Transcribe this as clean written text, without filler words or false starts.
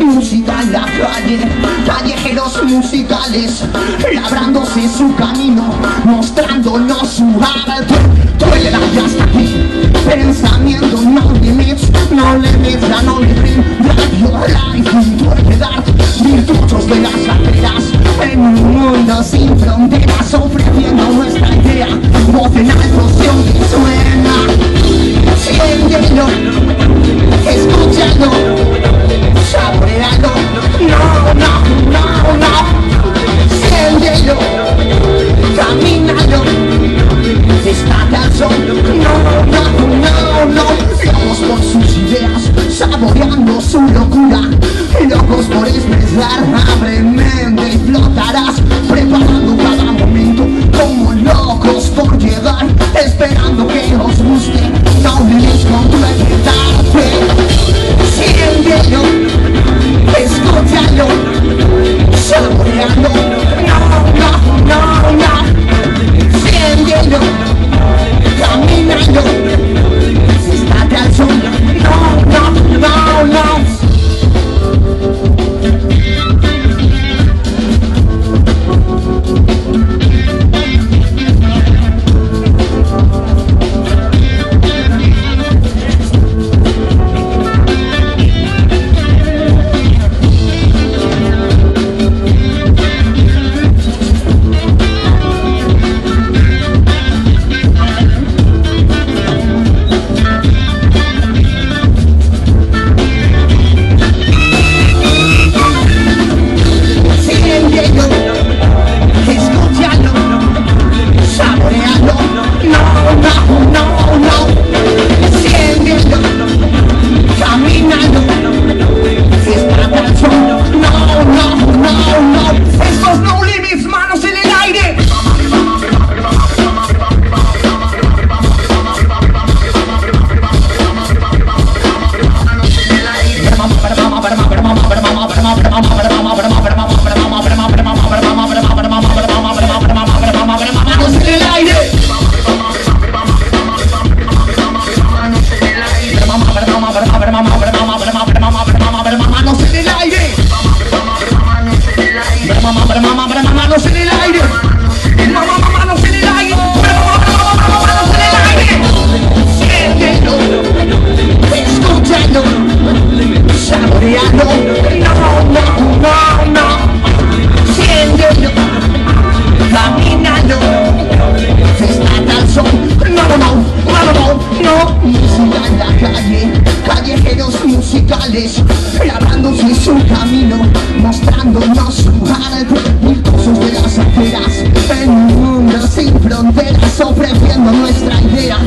Música en la calle, callejeros musicales, labrándose su camino, mostrándonos su arte. Duele la hasta aquí, pensamiento no limits, no limits, ya no limits. Radio Life, interpretar virtuosos de las aceras, en un mundo sin fronteras, ofreciendo nuestra idea. Voz en alto, que suena, siéntelo, escúchalo, saborealo, no, siéntelo, camínalo, destaca el sol, no, vamos por sus ideas, saboreando su locura, locos por expresar, abre mente y flotarás, preparando cada momento, como locos por llegar, esperando que os guste, no olvides completarte, siéntelo, escúchalo, saborealo, no, siéntelo, camínalo, estate al sol, no. Música en la calle, callejeros musicales, labrándose su camino, mostrándonos su arte, virtuosos de las aceras, en un mundo sin fronteras, ofreciendo nuestra idea.